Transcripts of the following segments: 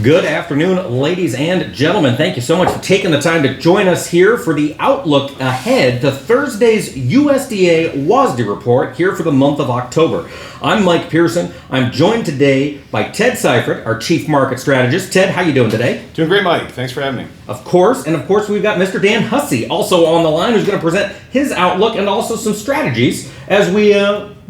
Good afternoon, ladies and gentlemen. Thank you so much for taking the time to join us here for the outlook ahead to Thursday's USDA WASDE report here for the month of October. I'm Mike Pearson. I'm joined today by Ted Seifert, our Chief Market Strategist. Ted, how you doing today? Doing great, Mike. Thanks for having me. Of course, we've got Mr. Dan Hussey also on the line, who's going to present his outlook and also some strategies as we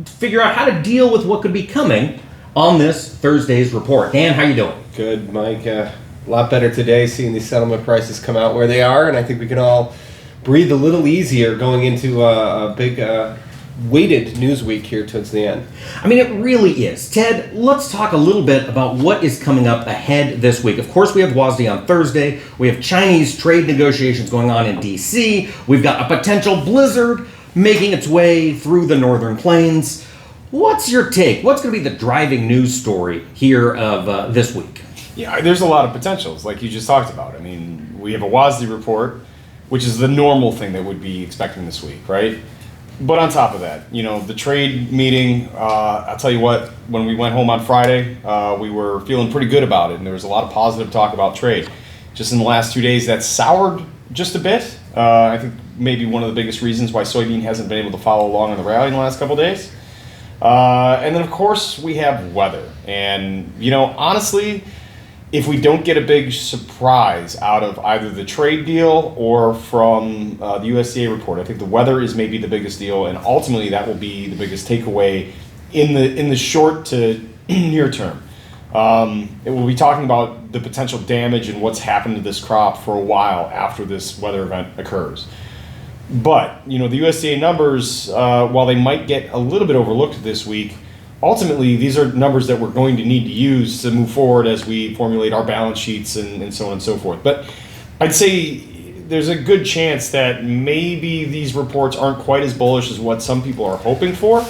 figure out how to deal with what could be coming on this Thursday's report. Dan, how you doing? Good, Mike. A lot better today, seeing these settlement prices come out where they are, and I think we can all breathe a little easier going into a big weighted news week here towards the end. I mean, it really is. Ted, let's talk a little bit about what is coming up ahead this week. Of course, we have WASDE on Thursday. We have Chinese trade negotiations going on in D.C. We've got a potential blizzard making its way through the northern plains. What's your take? What's going to be the driving news story here of this week? Yeah, there's a lot of potentials, like you just talked about. I mean, we have a WASDE report, which is the normal thing that would be expecting this week, right? But on top of that, the trade meeting, I'll tell you what, when we went home on Friday, we were feeling pretty good about it, and there was a lot of positive talk about trade. Just in the last 2 days, that's soured just a bit. I think maybe one of the biggest reasons why soybean hasn't been able to follow along in the rally in the last couple of days. And then, of course, we have weather. And, honestly, if we don't get a big surprise out of either the trade deal or from the USDA report, I think the weather is maybe the biggest deal, and ultimately that will be the biggest takeaway in the short to near term. It will be talking about the potential damage and what's happened to this crop for a while after this weather event occurs. But, the USDA numbers, while they might get a little bit overlooked this week, ultimately these are numbers that we're going to need to use to move forward as we formulate our balance sheets and so on and so forth. But I'd say there's a good chance that maybe these reports aren't quite as bullish as what some people are hoping for.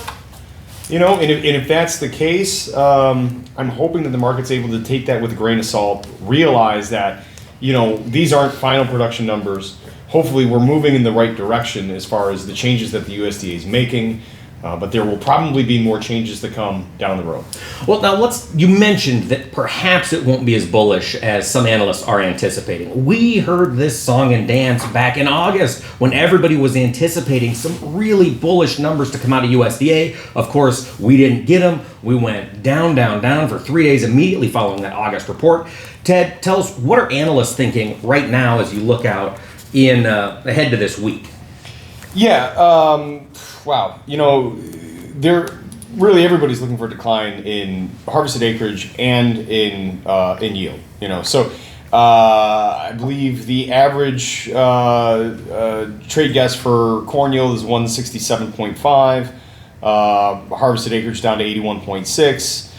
And if that's the case, I'm hoping that the market's able to take that with a grain of salt, realize that, these aren't final production numbers. Hopefully we're moving in the right direction as far as the changes that the USDA is making, but there will probably be more changes to come down the road. Well, now you mentioned that perhaps it won't be as bullish as some analysts are anticipating. We heard this song and dance back in August when everybody was anticipating some really bullish numbers to come out of USDA. Of course, we didn't get them. We went down, down, down for 3 days immediately following that August report. Ted, tell us, what are analysts thinking right now as you look out in ahead to this week? Yeah, wow. Everybody's looking for a decline in harvested acreage and in yield. So I believe the average trade guess for corn yield is 167.5, harvested acreage down to 81.6.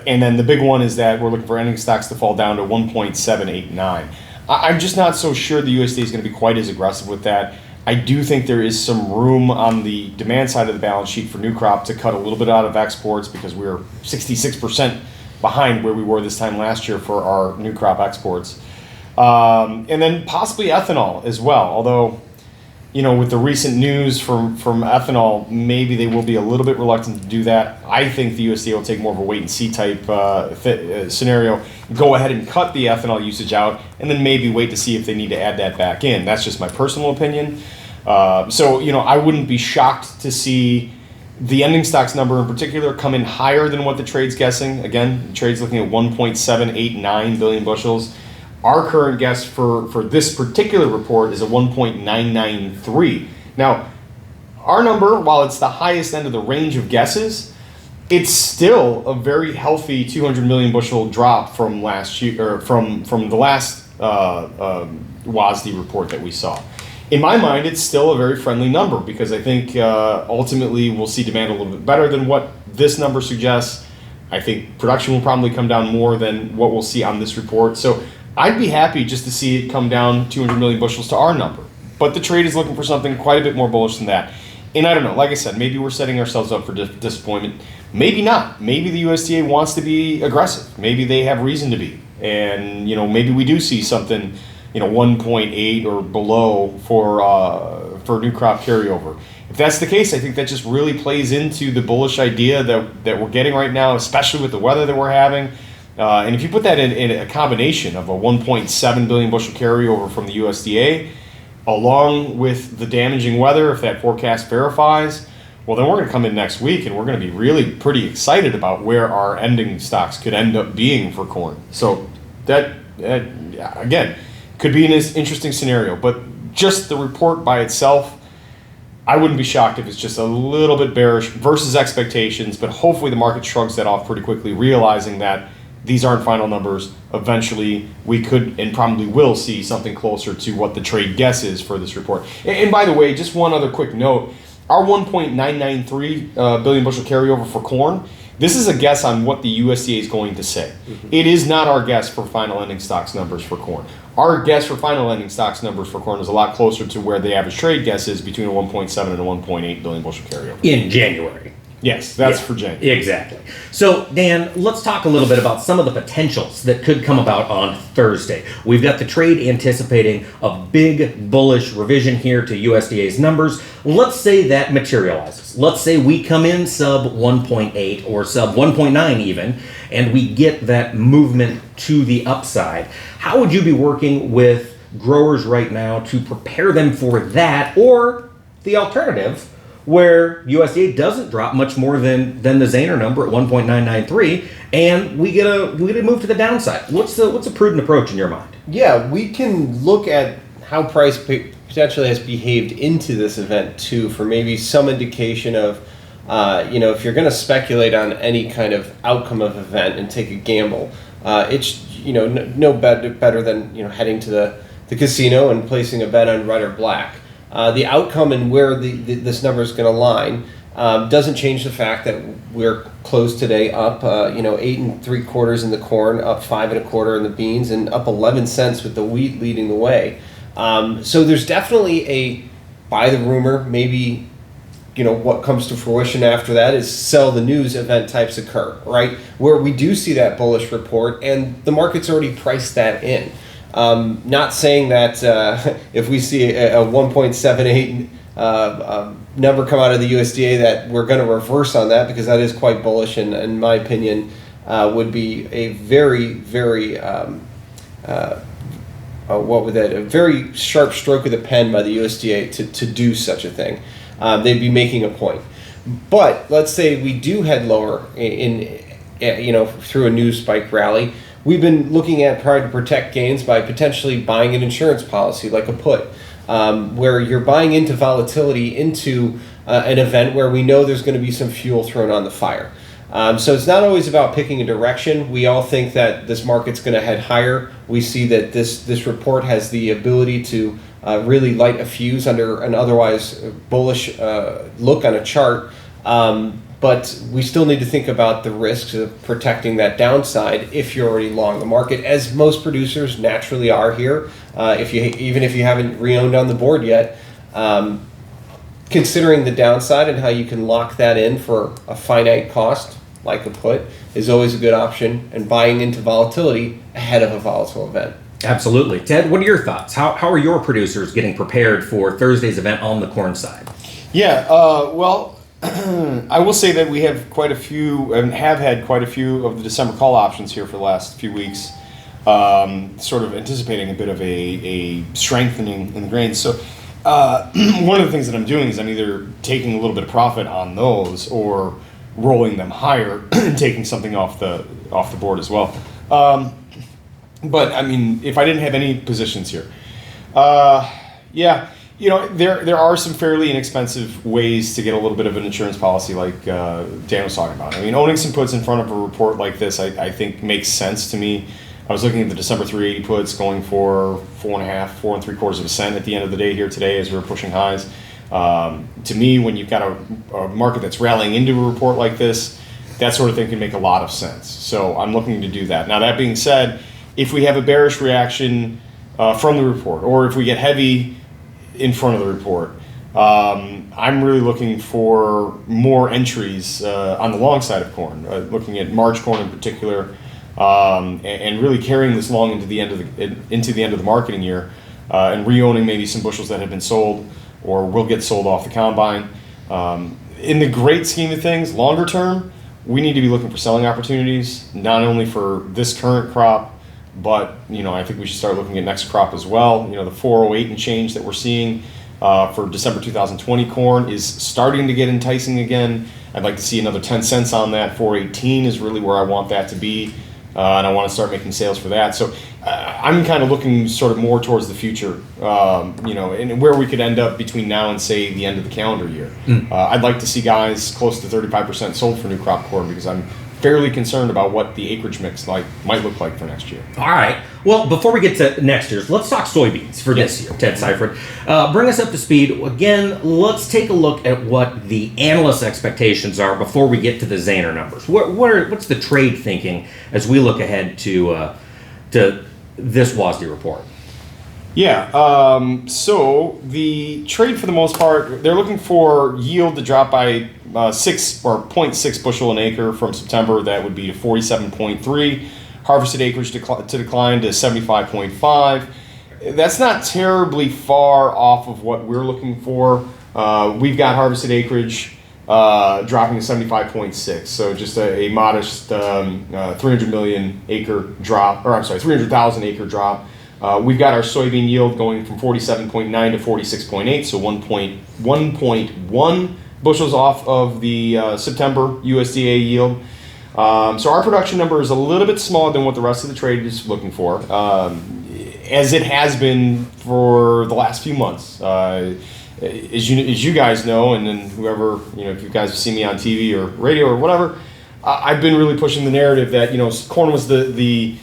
And then the big one is that we're looking for ending stocks to fall down to 1.789. I'm just not so sure the USDA is going to be quite as aggressive with that. I do think there is some room on the demand side of the balance sheet for new crop to cut a little bit out of exports, because we're 66% behind where we were this time last year for our new crop exports. And then possibly ethanol as well, although, with the recent news from ethanol, maybe they will be a little bit reluctant to do that. I think the USDA will take more of a wait-and-see type scenario, go ahead and cut the ethanol usage out, and then maybe wait to see if they need to add that back in. That's just my personal opinion. So I wouldn't be shocked to see the ending stocks number in particular come in higher than what the trade's guessing. Again, the trade's looking at 1.789 billion bushels. Our current guess for this particular report is a 1.993. Now, our number, while it's the highest end of the range of guesses, it's still a very healthy 200 million bushel drop from last year, or from the last WASDE report that we saw. In my mind, it's still a very friendly number, because I think ultimately we'll see demand a little bit better than what this number suggests. I think production will probably come down more than what we'll see on this report. So I'd be happy just to see it come down 200 million bushels to our number. But the trade is looking for something quite a bit more bullish than that. And I don't know, like I said, maybe we're setting ourselves up for disappointment. Maybe not. Maybe the USDA wants to be aggressive. Maybe they have reason to be. And, maybe we do see something, 1.8 or below for new crop carryover. If that's the case, I think that just really plays into the bullish idea that we're getting right now, especially with the weather that we're having. And if you put that in a combination of a 1.7 billion bushel carryover from the USDA, along with the damaging weather, if that forecast verifies, well, then we're going to come in next week and we're going to be really pretty excited about where our ending stocks could end up being for corn. So that again, could be an interesting scenario. But just the report by itself, I wouldn't be shocked if it's just a little bit bearish versus expectations, but hopefully the market shrugs that off pretty quickly, realizing that these aren't final numbers. Eventually, we could and probably will see something closer to what the trade guess is for this report. And by the way, just one other quick note, our 1.993 billion bushel carryover for corn, this is a guess on what the USDA is going to say. Mm-hmm. It is not our guess for final ending stocks numbers for corn. Our guess for final ending stocks numbers for corn is a lot closer to where the average trade guess is between a 1.7 and a 1.8 billion bushel carryover. In January. Yes, that's for January. Exactly. So, Dan, let's talk a little bit about some of the potentials that could come about on Thursday. We've got the trade anticipating a big bullish revision here to USDA's numbers. Let's say that materializes. Let's say we come in sub 1.8 or sub 1.9 even, and we get that movement to the upside. How would you be working with growers right now to prepare them for that, or the alternative, where USDA doesn't drop much more than the Zaner number at 1.993, and we get a move to the downside? What's a prudent approach in your mind? Yeah, we can look at how price potentially has behaved into this event too, for maybe some indication of, if you're going to speculate on any kind of outcome of event and take a gamble, it's no better than heading to the casino and placing a bet on red or black. The outcome and where this number is going to line doesn't change the fact that we're closed today up, 8 3/4 in the corn, up 5 1/4 in the beans, and up 11 cents with the wheat leading the way. So there's definitely a buy the rumor. Maybe what comes to fruition after that is sell the news event types occur, right? Where we do see that bullish report, and the market's already priced that in. Not saying that if we see a 1.78 number come out of the USDA that we're going to reverse on that, because that is quite bullish, and in my opinion would be a very, very a very sharp stroke of the pen by the USDA to do such a thing. They'd be making a point. But let's say we do head lower through a news spike rally. We've been looking at trying to protect gains by potentially buying an insurance policy like a put, where you're buying into volatility into an event where we know there's going to be some fuel thrown on the fire. So it's not always about picking a direction. We all think that this market's going to head higher. We see that this report has the ability to really light a fuse under an otherwise bullish look on a chart. But we still need to think about the risks of protecting that downside if you're already long the market, as most producers naturally are here. Even if you haven't re-owned on the board yet, considering the downside and how you can lock that in for a finite cost, like a put, is always a good option, and buying into volatility ahead of a volatile event. Absolutely. Ted, what are your thoughts? How are your producers getting prepared for Thursday's event on the corn side? Yeah, well, I will say that we have quite a few, and have had quite a few of the December call options here for the last few weeks, sort of anticipating a bit of a strengthening in the grains. So one of the things that I'm doing is I'm either taking a little bit of profit on those or rolling them higher and taking something off the board as well. But I mean, if I didn't have any positions here, there are some fairly inexpensive ways to get a little bit of an insurance policy, like Dan was talking about. I mean, owning some puts in front of a report like this, I think makes sense to me. I was looking at the December 380 puts going for 4 3/4 cent at the end of the day here today as we were pushing highs. To me, when you've got a market that's rallying into a report like this, that sort of thing can make a lot of sense. So I'm looking to do that. Now, that being said, if we have a bearish reaction from the report, or if we get heavy in front of the report, I'm really looking for more entries on the long side of corn, looking at March corn in particular, and really carrying this long into the end of the marketing year, and re-owning maybe some bushels that have been sold or will get sold off the combine. In the great scheme of things, longer term, we need to be looking for selling opportunities, not only for this current crop, but I think we should start looking at next crop as well. The 408 and change that we're seeing for December 2020 corn is starting to get enticing again. I'd like to see another 10 cents on that. 418 is really where I want that to be, and I want to start making sales for that. So I'm kind of looking sort of more towards the future, and where we could end up between now and, say, the end of the calendar year. I'd like to see guys close to 35% sold for new crop corn, because I'm fairly concerned about what the acreage mix might look like for next year. All right. Well, before we get to next year's, let's talk soybeans for this year, Ted Seifert. Bring us up to speed. Again, let's take a look at what the analysts' expectations are before we get to the Zaner numbers. What's the trade thinking as we look ahead to this WASDE report? Yeah, so the trade, for the most part, they're looking for yield to drop by 0.6 bushel an acre from September. That would be to 47.3. Harvested acreage to decline to 75.5. That's not terribly far off of what we're looking for. We've got harvested acreage dropping to 75.6, so just a modest 300,000 acre drop. We've got our soybean yield going from 47.9 to 46.8, so 1.1 bushels off of the September USDA yield. So our production number is a little bit smaller than what the rest of the trade is looking for, as it has been for the last few months. As you guys know, and then whoever, if you guys have seen me on TV or radio or whatever, I've been really pushing the narrative that corn was the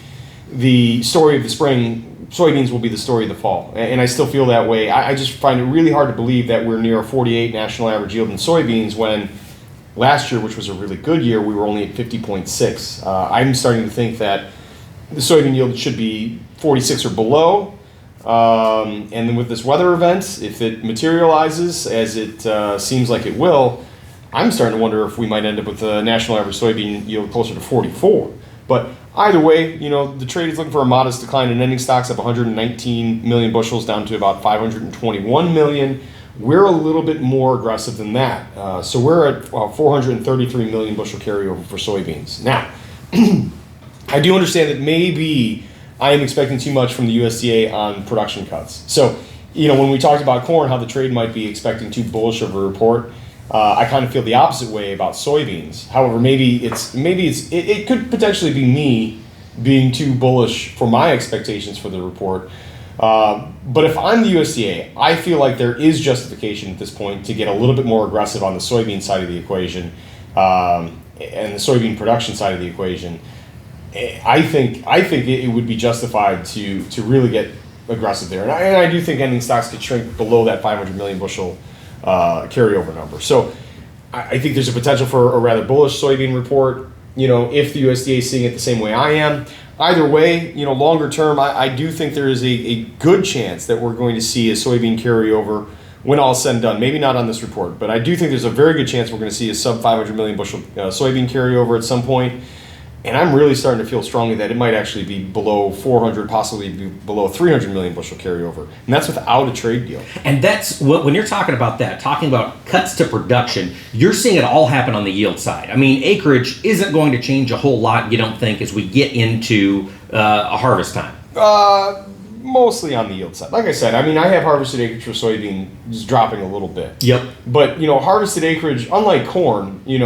story of the spring. Soybeans will be the story of the fall, and I still feel that way. I just find it really hard to believe that we're near a 48 national average yield in soybeans when last year, which was a really good year, we were only at 50.6. I'm starting to think that the soybean yield should be 46 or below, and then with this weather event, if it materializes as it seems like it will, I'm starting to wonder if we might end up with a national average soybean yield closer to 44. But either way, the trade is looking for a modest decline in ending stocks of 119 million bushels down to about 521 million. We're a little bit more aggressive than that. So we're at 433 million bushel carryover for soybeans. Now, I do understand that maybe I am expecting too much from the USDA on production cuts. So, when we talked about corn, how the trade might be expecting too bullish of a report, I kind of feel the opposite way about soybeans. However, it could potentially be me being too bullish for my expectations for the report. But if I'm the USDA, I feel like there is justification at this point to get a little bit more aggressive on the soybean side of the equation, and the soybean production side of the equation. I think it would be justified to really get aggressive there, and I do think ending stocks could shrink below that 500 million bushel carryover number. So I think there's a potential for a rather bullish soybean report, if the USDA is seeing it the same way I am. Either way, longer term, I do think there is a good chance that we're going to see a soybean carryover when all is said and done. Maybe not on this report, but I do think there's a very good chance we're going to see a sub 500 million bushel soybean carryover at some point. And I'm really starting to feel strongly that it might actually be below 400, possibly be below 300 million bushel carryover. And that's without a trade deal. And that's when you're talking about that, talking about cuts to production, you're seeing it all happen on the yield side. I mean, acreage isn't going to change a whole lot, you don't think, as we get into a harvest time? Mostly on the yield side. Like I said, I have harvested acreage for soybean just dropping a little bit. Yep. But, harvested acreage, unlike corn, we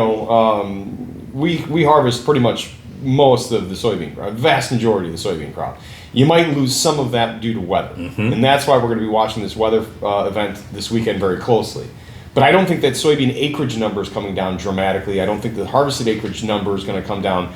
harvest pretty much most of the soybean crop, vast majority of the soybean crop. You might lose some of that due to weather. Mm-hmm. And that's why we're going to be watching this weather event this weekend very closely. But I don't think that soybean acreage number is coming down dramatically. I don't think the harvested acreage number is going to come down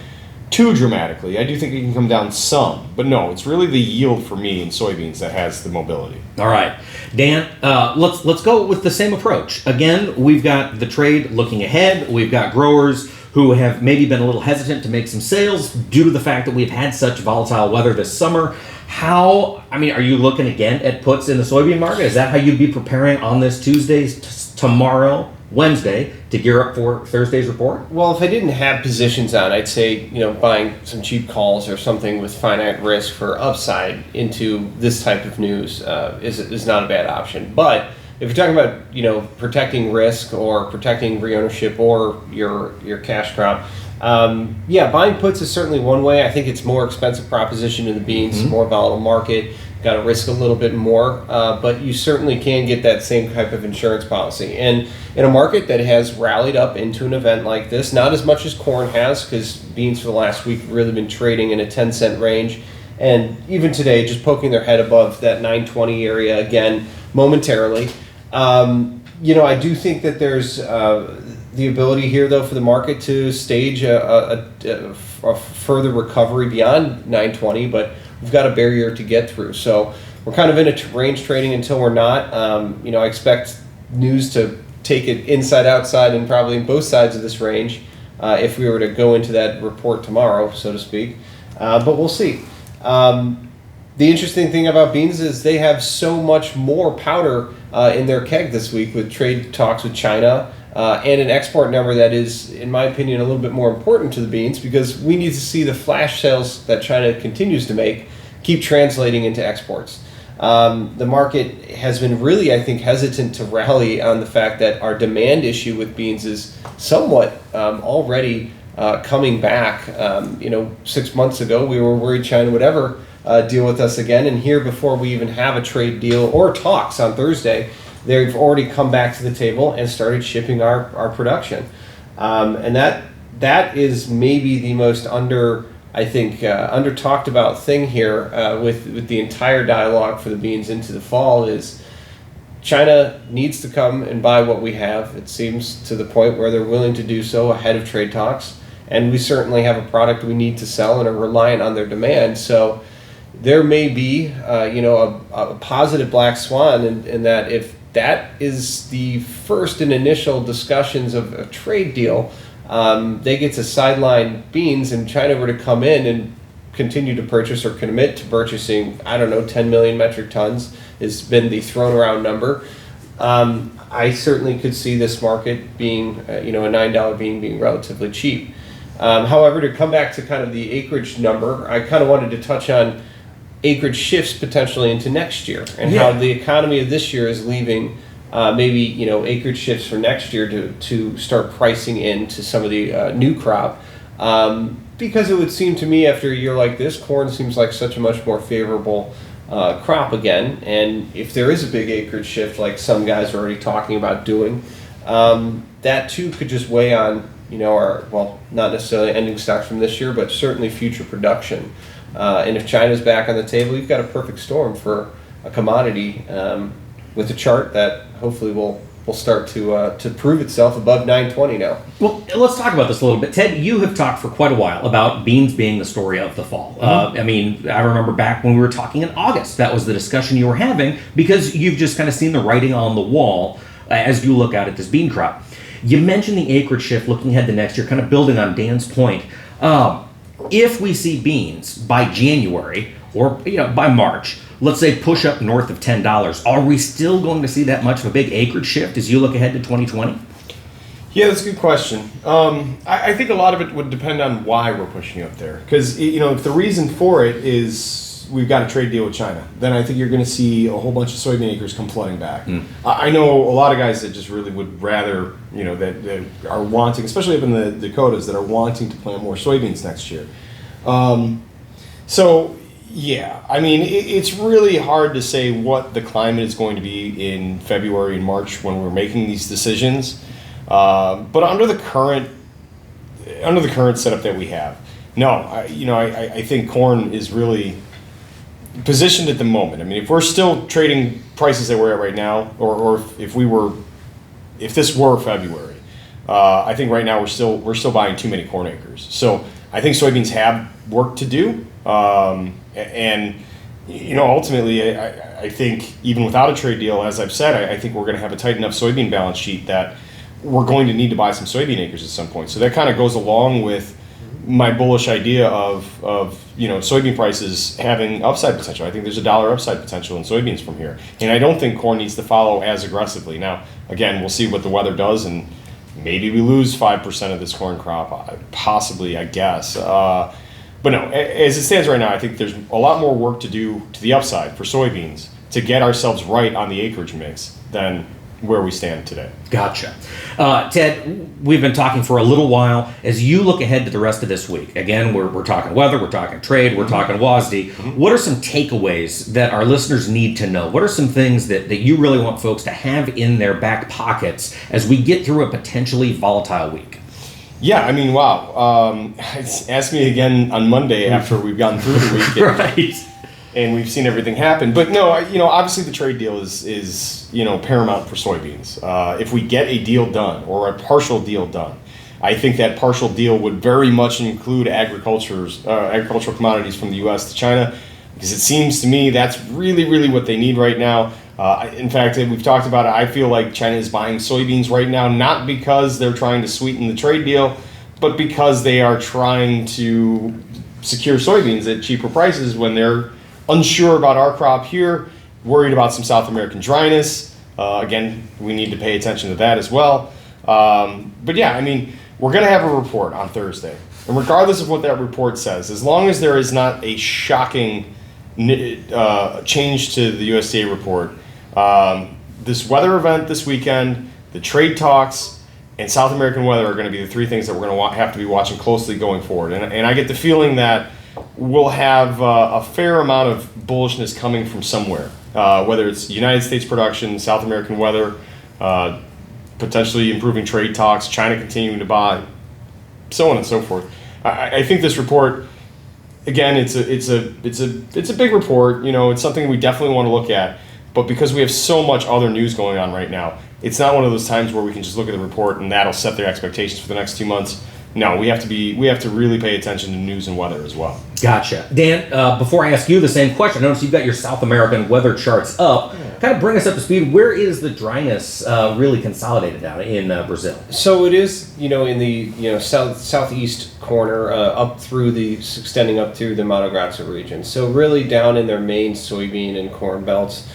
too dramatically. I do think it can come down some. But no, it's really the yield for me in soybeans that has the mobility. All right. Dan, let's go with the same approach. Again, we've got the trade looking ahead. We've got growers who have maybe been a little hesitant to make some sales due to the fact that we've had such volatile weather this summer. Are you looking again at puts in the soybean market? Is that how you'd be preparing on this Tuesday, tomorrow, Wednesday, to gear up for Thursday's report? Well, if I didn't have positions on, I'd say, buying some cheap calls or something with finite risk for upside into this type of news is not a bad option. But if you're talking about, protecting risk or protecting reownership or your cash crop, Yeah, buying puts is certainly one way. I think it's more expensive proposition in the beans, more volatile market. Got to risk a little bit more, but you certainly can get that same type of insurance policy. And in a market that has rallied up into an event like this, not as much as corn has, because beans for the last week have really been trading in a 10-cent range. And even today, just poking their head above that 920 area again momentarily. I do think that there's the ability here, though, for the market to stage a further recovery beyond 920, but we've got a barrier to get through. So we're kind of in a range trading until we're not. I expect news to take it inside, outside, and probably in both sides of this range if we were to go into that report tomorrow, so to speak. But we'll see. The interesting thing about beans is they have so much more powder in their keg this week with trade talks with China and an export number that is, in my opinion, a little bit more important to the beans, because we need to see the flash sales that China continues to make keep translating into exports. The market has been really, I think, hesitant to rally on the fact that our demand issue with beans is somewhat already coming back. 6 months ago, we were worried China would ever deal with us again. And here, before we even have a trade deal or talks on Thursday, they've already come back to the table and started shipping our production. And that is maybe the most under talked about thing here with the entire dialogue for the beans into the fall is China needs to come and buy what we have. It seems to the point where they're willing to do so ahead of trade talks. And we certainly have a product we need to sell and are reliant on their demand. So there may be, a positive black swan in that if that is the first and initial discussions of a trade deal, they get to sideline beans and China were to come in and continue to purchase or commit to purchasing, 10 million metric tons has been the thrown around number. I certainly could see this market being, a $9 bean being relatively cheap. However, to come back to kind of the acreage number, I kind of wanted to touch on acreage shifts potentially into next year and how the economy of this year is leaving acreage shifts for next year to start pricing into some of the new crop. Because it would seem to me after a year like this, corn seems like such a much more favorable crop again. And if there is a big acreage shift like some guys are already talking about doing, that too could just weigh on not necessarily ending stocks from this year, but certainly future production. And if China's back on the table, you've got a perfect storm for a commodity with a chart that hopefully will start to prove itself above 920 now. Well, let's talk about this a little bit. Ted, you have talked for quite a while about beans being the story of the fall. I remember back when we were talking in August, that was the discussion you were having, because you've just kind of seen the writing on the wall as you look out at this bean crop. You mentioned the acreage shift looking ahead to next year, kind of building on Dan's point. If we see beans by January or by March, let's say push up north of $10, are we still going to see that much of a big acreage shift as you look ahead to 2020? Yeah, that's a good question. I think a lot of it would depend on why we're pushing up there. Because, if the reason for it is we've got a trade deal with China, then I think you're going to see a whole bunch of soybean acres come flooding back. I know a lot of guys that just really would rather, that are wanting, especially up in the Dakotas, that are wanting to plant more soybeans next year. It's really hard to say what the climate is going to be in February and March when we're making these decisions. But under the current setup that we have, I think corn is really positioned at the moment. I mean, if we're still trading prices that we're at right now, or if this were February, I think right now we're still buying too many corn acres. So I think soybeans have work to do, and ultimately, I think even without a trade deal, as I've said, I think we're going to have a tight enough soybean balance sheet that we're going to need to buy some soybean acres at some point. So that kind of goes along with my bullish idea of soybean prices having upside potential. I think there's $1 upside potential in soybeans from here, and I don't think corn needs to follow as aggressively. Now, again, we'll see what the weather does, and maybe we lose 5% of this corn crop, possibly, I guess. But no, as it stands right now, I think there's a lot more work to do to the upside for soybeans to get ourselves right on the acreage mix than where we stand today. Gotcha. Ted, we've been talking for a little while. As you look ahead to the rest of this week, again, we're talking weather, we're talking trade, we're talking WASDE. What are some takeaways that our listeners need to know? What are some things that you really want folks to have in their back pockets as we get through a potentially volatile week? Yeah, I mean, wow. Ask me again on Monday after we've gotten through the week. Right. And we've seen everything happen. But no, obviously the trade deal is paramount for soybeans. If we get a deal done or a partial deal done, I think that partial deal would very much include agricultural commodities from the U.S. to China, because it seems to me that's really, really what they need right now. In fact, we've talked about it. I feel like China is buying soybeans right now, not because they're trying to sweeten the trade deal, but because they are trying to secure soybeans at cheaper prices when they're unsure about our crop here, worried about some South American dryness. Again, we need to pay attention to that as well. But yeah, I mean, we're going to have a report on Thursday. And regardless of what that report says, as long as there is not a shocking change to the USDA report, this weather event this weekend, the trade talks, and South American weather are going to be the three things that we're going to have to be watching closely going forward. And I get the feeling that we'll have a fair amount of bullishness coming from somewhere, whether it's United States production, South American weather, potentially improving trade talks, China continuing to buy, so on and so forth. I think this report, again, it's a big report. It's something we definitely want to look at. But because we have so much other news going on right now, it's not one of those times where we can just look at the report and that'll set their expectations for the next 2 months. No, we have to really pay attention to news and weather as well. Gotcha. Dan, before I ask you the same question, I notice you've got your South American weather charts up. Kind of bring us up to speed. Where is the dryness really consolidated down in Brazil? So it is, in the southeast corner, extending up through the Mato Grosso region. So really down in their main soybean and corn belts.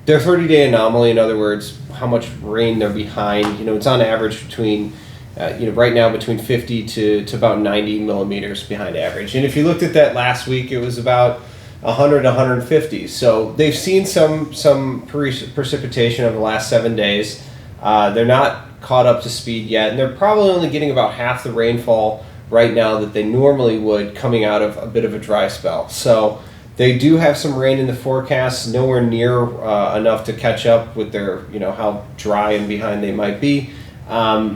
Their 30-day anomaly, in other words, how much rain they're behind. It's on average between. Right now between 50 to about 90 millimeters behind average. And if you looked at that last week, it was about 100 to 150. So they've seen some precipitation over the last 7 days. They're not caught up to speed yet, and they're probably only getting about half the rainfall right now that they normally would coming out of a bit of a dry spell. So they do have some rain in the forecast, nowhere near enough to catch up with their, how dry and behind they might be.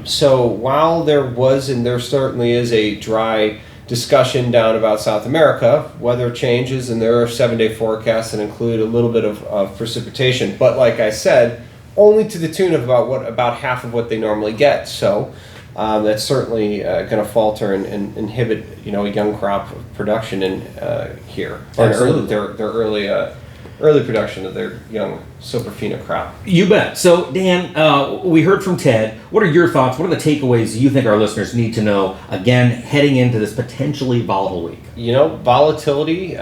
So while there was and there certainly is a dry discussion down about South America, weather changes and there are 7-day forecasts that include a little bit of precipitation. But like I said, only to the tune of about half of what they normally get. So that's certainly going to falter and inhibit a young crop production in here. Absolutely. Their early production of their young Superfina crop. You bet. So, Dan, we heard from Ted. What are your thoughts? What are the takeaways you think our listeners need to know, again, heading into this potentially volatile week? Volatility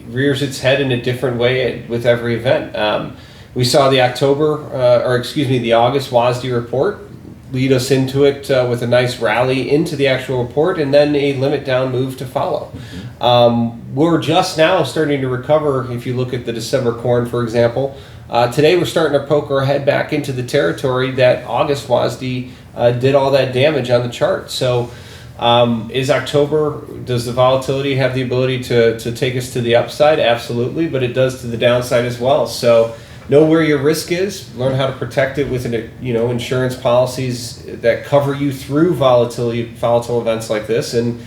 rears its head in a different way with every event. We saw the the August WASDE report lead us into it with a nice rally into the actual report and then a limit down move to follow. We're just now starting to recover. If you look at the December corn, for example, today we're starting to poke our head back into the territory that August WASDE did all that damage on the chart. So does the volatility have the ability to take us to the upside? Absolutely, but it does to the downside as well. So know where your risk is, learn how to protect it with insurance policies that cover you through volatile events like this, and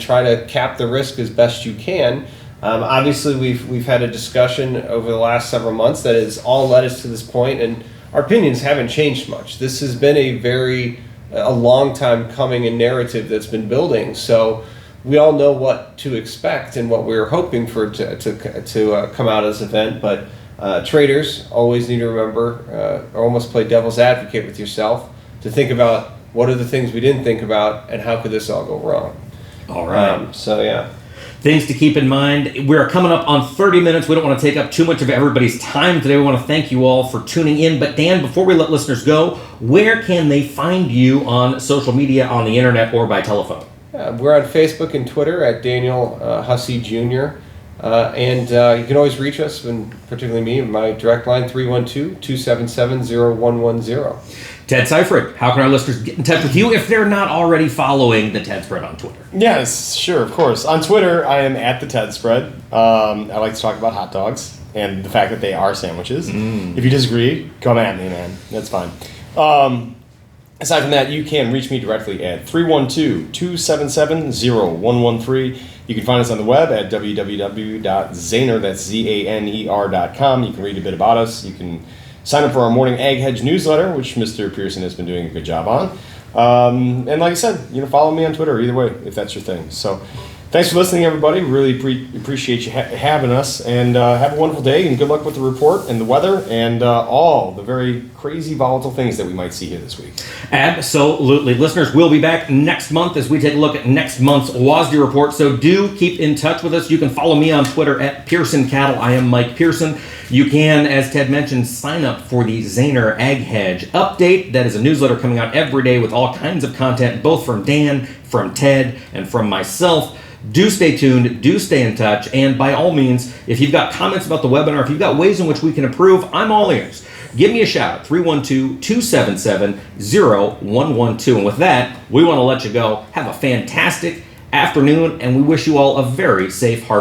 try to cap the risk as best you can. Obviously, we've had a discussion over the last several months that has all led us to this point, and our opinions haven't changed much. This has been a long time coming and narrative that's been building. So we all know what to expect and what we're hoping for to come out as an event, but traders always need to remember, or almost play devil's advocate with yourself, to think about what are the things we didn't think about and how could this all go wrong. All right. Yeah. Things to keep in mind. We're coming up on 30 minutes. We don't want to take up too much of everybody's time today. We want to thank you all for tuning in. But Dan, before we let listeners go, where can they find you on social media, on the internet, or by telephone? We're on Facebook and Twitter at Daniel Hussey Jr. And you can always reach us, and particularly me, my direct line, 312-277-0110. Ted Seifert, how can our listeners get in touch with you if they're not already following the Ted Spread on Twitter? Yes, sure, of course. On Twitter, I am at the Ted Spread. I like to talk about hot dogs and the fact that they are sandwiches. If you disagree, come at me, man. That's fine. Aside from that, you can reach me directly at 312-277-0113. You can find us on the web at www.zaner, that's Zaner.com. You can read a bit about us. You can sign up for our morning Ag Hedge newsletter, which Mr. Pearson has been doing a good job on. And like I said, follow me on Twitter either way, if that's your thing. So thanks for listening, everybody. Really appreciate you having us. And have a wonderful day, and good luck with the report and the weather and all the very crazy, volatile things that we might see here this week. Absolutely. Listeners, we'll be back next month as we take a look at next month's WASDE report. So do keep in touch with us. You can follow me on Twitter at Pearson Cattle. I am Mike Pearson. You can, as Ted mentioned, sign up for the Zaner Ag Hedge update. That is a newsletter coming out every day with all kinds of content, both from Dan, from Ted, and from myself. Do stay tuned, do stay in touch, and by all means, if you've got comments about the webinar, if you've got ways in which we can improve, I'm all ears. Give me a shout at 312-277-0112. And with that, we want to let you go. Have a fantastic afternoon, and we wish you all a very safe harvest.